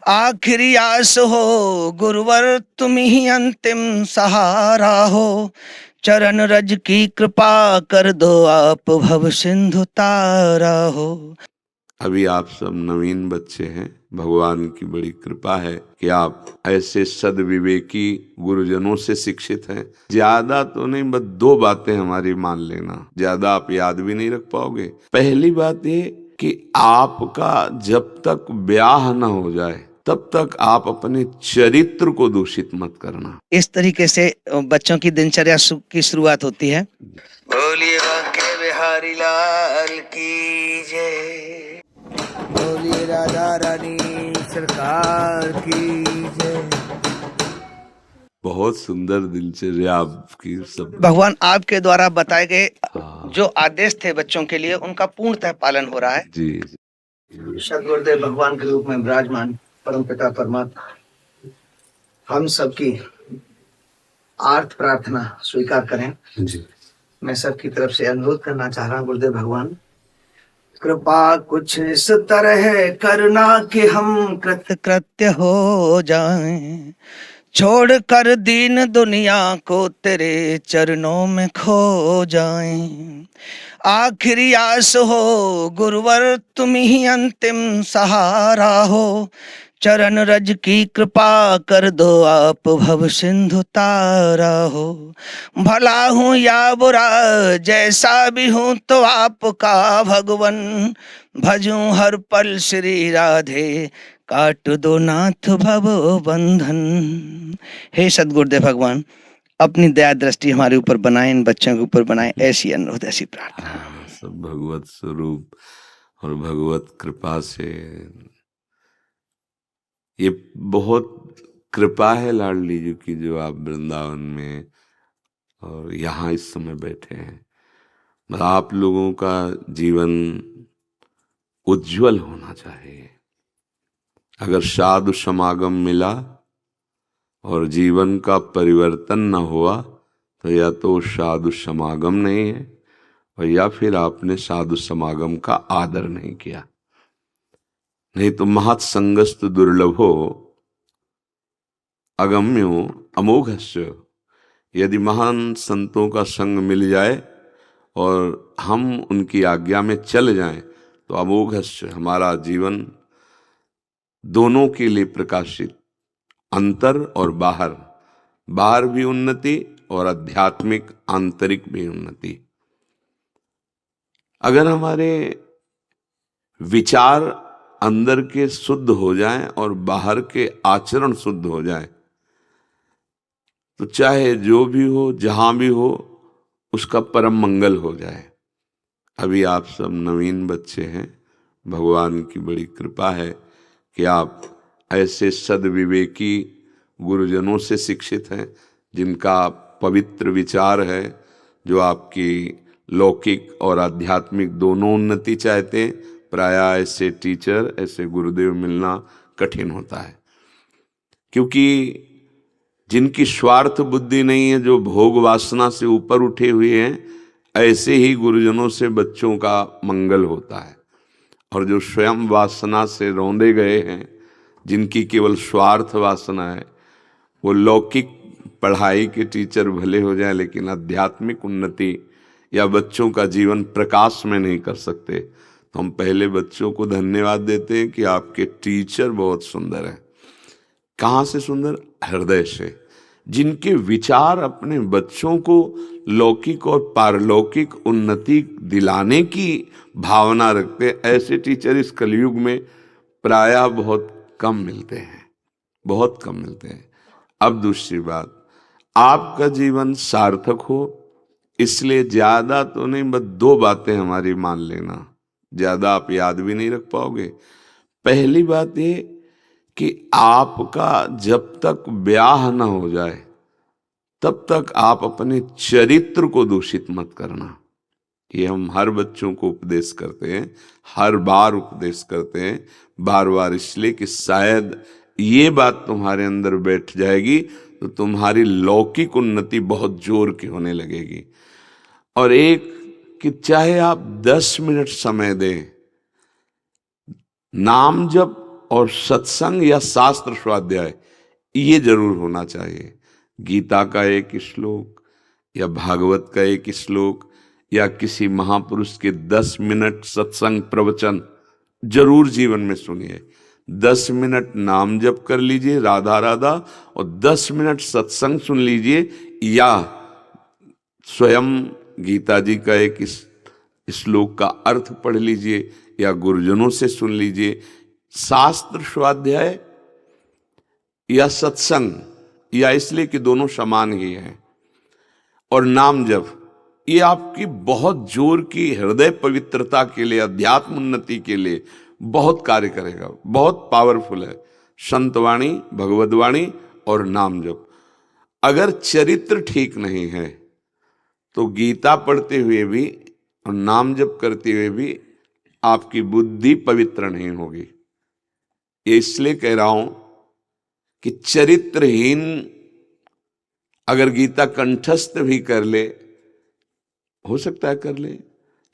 आखिरी आस हो गुरुवर, तुम ही अंतिम सहारा हो। चरण रज की कृपा कर दो, आप भव सिंधु तारा हो। अभी आप सब नवीन बच्चे हैं, भगवान की बड़ी कृपा है कि आप ऐसे सद्विवेकी गुरुजनों से शिक्षित हैं। ज्यादा तो नहीं, बस दो बातें हमारी मान लेना, ज्यादा आप याद भी नहीं रख पाओगे। पहली बात ये कि आपका जब तक ब्याह न हो जाए तब तक आप अपने चरित्र को दूषित मत करना। इस तरीके से बच्चों की दिनचर्या की शुरुआत होती है। बोलिए बांके बिहारी लाल की जय, बोलिए राधा रानी सरकार की जय। बहुत सुंदर दिनचर्या आपकी सब। भगवान आपके द्वारा बताए गए जो आदेश थे बच्चों के लिए, उनका पूर्णतः पालन हो रहा है। जी। सदगुरुदेव भगवान के रूप में विराजमान परमपिता परमात्मा हम सबकी आर्थ प्रार्थना स्वीकार करें। जी। मैं सबकी तरफ से अनुरोध करना चाह रहा हूँ, गुरुदेव भगवान कृपा कुछ इस तरह करना कि हम कृत्य हो जाएं, छोड़ कर दीन दुनिया को तेरे चरणों में खो जाएं। आखिरी आस हो गुरुवर, तुम ही अंतिम सहारा हो। चरण रज की कृपा कर दो, आप भव सिंधु तारा हो। भला हूँ या बुरा जैसा भी हूँ तो आपका भगवन, भजूं हर पल श्री राधे, काट दो नाथ भव बंधन। हे सदगुरुदेव भगवान, अपनी दया दृष्टि हमारे ऊपर बनाए, इन बच्चों के ऊपर बनाए, ऐसी अनुरोध, ऐसी प्रार्थना। सब भगवत स्वरूप और भगवत कृपा से। ये बहुत कृपा है लाडली जी की, जो आप वृंदावन में और यहाँ इस समय बैठे हैं। मतलब आप लोगों का जीवन उज्जवल होना चाहिए। अगर साधु समागम मिला और जीवन का परिवर्तन न हुआ तो या तो साधु समागम नहीं है, और या फिर आपने साधु समागम का आदर नहीं किया। नहीं तो महत् संगस्त दुर्लभो अगम्यो अमोघस्य। यदि महान संतों का संग मिल जाए और हम उनकी आज्ञा में चल जाएं तो अमोघस्य, हमारा जीवन दोनों के लिए प्रकाशित, अंतर और बाहर, बाहर भी उन्नति और आध्यात्मिक आंतरिक भी उन्नति। अगर हमारे विचार अंदर के शुद्ध हो जाएं और बाहर के आचरण शुद्ध हो जाएं तो चाहे जो भी हो, जहां भी हो, उसका परम मंगल हो जाए। अभी आप सब नवीन बच्चे हैं, भगवान की बड़ी कृपा है कि आप ऐसे सद्विवेकी गुरुजनों से शिक्षित हैं जिनका पवित्र विचार है, जो आपकी लौकिक और आध्यात्मिक दोनों उन्नति चाहते हैं। प्रायः ऐसे टीचर, ऐसे गुरुदेव मिलना कठिन होता है, क्योंकि जिनकी स्वार्थ बुद्धि नहीं है, जो भोग वासना से ऊपर उठे हुए हैं, ऐसे ही गुरुजनों से बच्चों का मंगल होता है। और जो स्वयं वासना से रौंदे गए हैं, जिनकी केवल स्वार्थ वासना है, वो लौकिक पढ़ाई के टीचर भले हो जाए लेकिन आध्यात्मिक उन्नति या बच्चों का जीवन प्रकाश में नहीं कर सकते। तो हम पहले बच्चों को धन्यवाद देते हैं कि आपके टीचर बहुत सुंदर हैं। कहाँ से सुंदर? हृदय से। जिनके विचार अपने बच्चों को लौकिक और पारलौकिक उन्नति दिलाने की भावना रखते, ऐसे टीचर इस कलयुग में प्रायः बहुत कम मिलते हैं, बहुत कम मिलते हैं। अब दूसरी बात, आपका जीवन सार्थक हो, इसलिए ज्यादा तो नहीं, बस दो बातें हमारी मान लेना, ज्यादा आप याद भी नहीं रख पाओगे। पहली बात ये कि आपका जब तक ब्याह न हो जाए तब तक आप अपने चरित्र को दूषित मत करना। ये हम हर बच्चों को उपदेश करते हैं, हर बार उपदेश करते हैं, बार बार, इसलिए कि शायद ये बात तुम्हारे अंदर बैठ जाएगी तो तुम्हारी लौकिक उन्नति बहुत जोर की होने लगेगी। और एक कि चाहे आप 10 मिनट समय दें, नाम जप और सत्संग या शास्त्र स्वाध्याय ये जरूर होना चाहिए। गीता का एक श्लोक या भागवत का एक श्लोक या किसी महापुरुष के 10 मिनट सत्संग प्रवचन जरूर जीवन में सुनिए। 10 मिनट नाम जप कर लीजिए राधा राधा, और 10 मिनट सत्संग सुन लीजिए, या स्वयं गीता जी का एक श्लोक का अर्थ पढ़ लीजिए या गुरुजनों से सुन लीजिए। शास्त्र स्वाध्याय या सत्संग, या इसलिए कि दोनों समान ही हैं, और नाम जप, ये आपकी बहुत जोर की हृदय पवित्रता के लिए, अध्यात्म उन्नति के लिए बहुत कार्य करेगा, बहुत पावरफुल है। संतवाणी, भगवदवाणी और नाम जप। अगर चरित्र ठीक नहीं है तो गीता पढ़ते हुए भी और नाम जप करते हुए भी आपकी बुद्धि पवित्र नहीं होगी। ये इसलिए कह रहा हूं कि चरित्रहीन अगर गीता कंठस्थ भी कर ले, हो सकता है कर ले,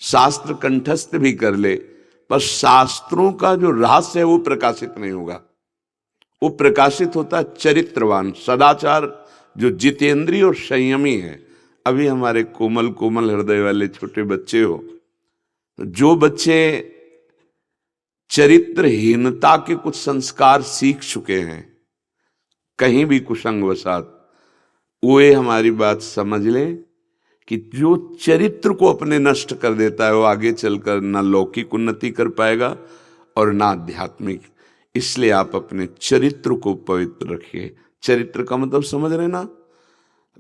शास्त्र कंठस्थ भी कर ले, पर शास्त्रों का जो रहस्य है वो प्रकाशित नहीं होगा। वो प्रकाशित होता है चरित्रवान, सदाचार, जो जितेंद्रीय और संयमी है। अभी हमारे कोमल कोमल हृदय वाले छोटे बच्चे हो, तो जो बच्चे चरित्रहीनता के कुछ संस्कार सीख चुके हैं कहीं भी कुसंगवशात, वे हमारी बात समझ लें कि जो चरित्र को अपने नष्ट कर देता है वो आगे चलकर ना लौकिक उन्नति कर पाएगा और ना आध्यात्मिक। इसलिए आप अपने चरित्र को पवित्र रखिए। चरित्र का मतलब समझ रहे ना?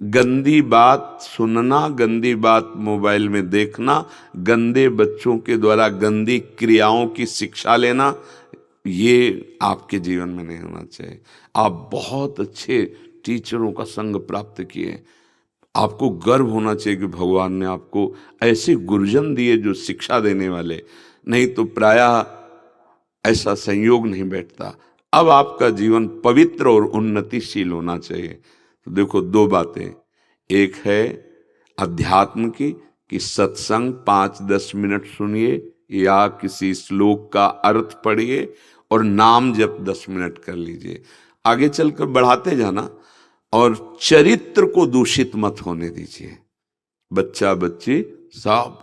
गंदी बात सुनना, गंदी बात मोबाइल में देखना, गंदे बच्चों के द्वारा गंदी क्रियाओं की शिक्षा लेना, ये आपके जीवन में नहीं होना चाहिए। आप बहुत अच्छे टीचरों का संग प्राप्त किए, आपको गर्व होना चाहिए कि भगवान ने आपको ऐसे गुरुजन दिए जो शिक्षा देने वाले, नहीं तो प्रायः ऐसा संयोग नहीं बैठता। अब आपका जीवन पवित्र और उन्नतिशील होना चाहिए। तो देखो, दो बातें, एक है अध्यात्म की कि सत्संग 5-10 मिनट सुनिए या किसी श्लोक का अर्थ पढ़िए, और नाम जप 10 मिनट कर लीजिए। आगे चलकर बढ़ाते जाना, और चरित्र को दूषित मत होने दीजिए। बच्चा बच्ची सब,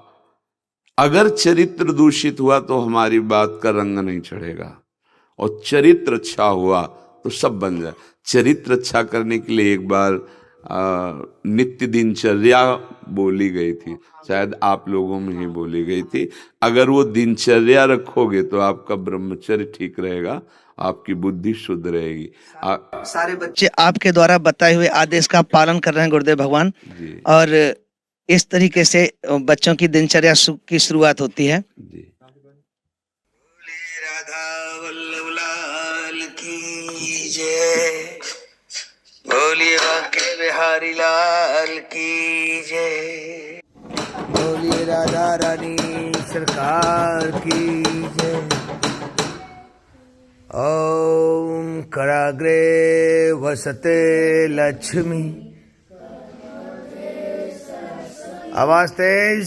अगर चरित्र दूषित हुआ तो हमारी बात का रंग नहीं चढ़ेगा, और चरित्र अच्छा हुआ तो सब बन जाए। चरित्र अच्छा करने के लिए एक बार नित्य दिनचर्या बोली गई थी, शायद आप लोगों में ही बोली गई थी। अगर वो दिनचर्या रखोगे तो आपका ब्रह्मचर्य ठीक रहेगा, आपकी बुद्धि शुद्ध रहेगी। सारे बच्चे आपके द्वारा बताए हुए आदेश का पालन कर रहे हैं गुरुदेव भगवान, और इस तरीके से बच्चों की दिनचर्या की शुरुआत होती है। जी। राधा वल्लभ लाल की जय, बोलिए बांके बिहारी लाल की जय, बोलिए राधा रानी सरकार की जय। ओम कराग्रे वसते लक्ष्मी, आवाज तेज,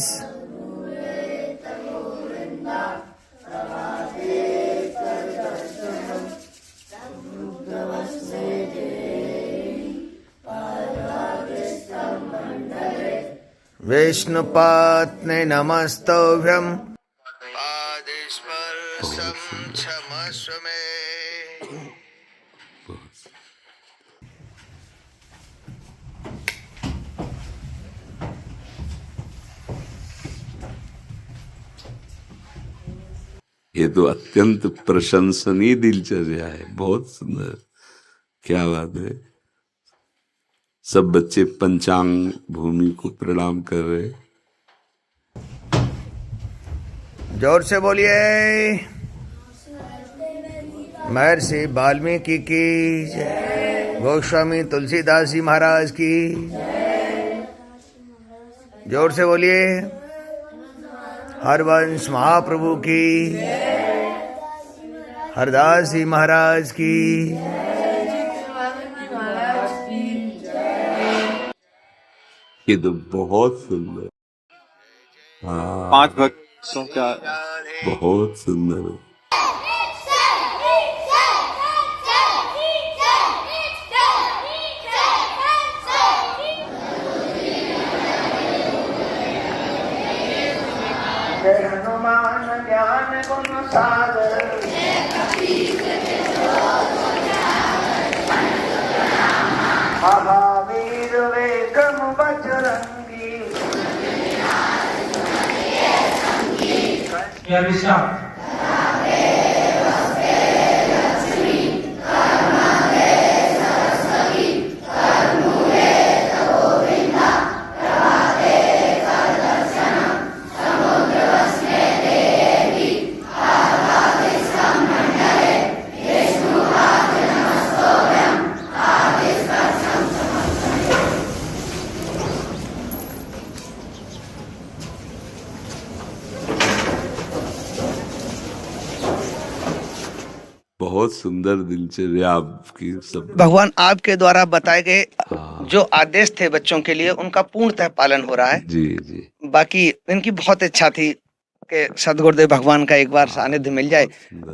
विष्णुपत्ने नमस्तोभ्यं, पादस्पर्शं क्षमस्व मे। ये तो अत्यंत प्रशंसनीय दिनचर्या है, बहुत सुंदर, क्या बात है। सब बच्चे पंचांग भूमि को प्रणाम कर रहे। जोर से बोलिए, महर्षि वाल्मीकि की जय, गोस्वामी तुलसीदास जी महाराज की। जोर से बोलिए, हरवंश महाप्रभु की, हरदास जी महाराज की। ये तो बहुत सुंदर, हाँ, 5 भक्तों का बहुत सुंदर। सागर महावीर वेगम बजरंगी या विश्राम बहुत सुंदर दिनचर्या आपकी सब। भगवान आपके द्वारा बताए गए हाँ। जो आदेश थे बच्चों के लिए उनका पूर्णतः पालन हो रहा है। जी जी। बाकी इनकी बहुत इच्छा थी कि सदगुरुदेव भगवान का एक बार सानिध्य मिल जाए। बहुत सुंदर।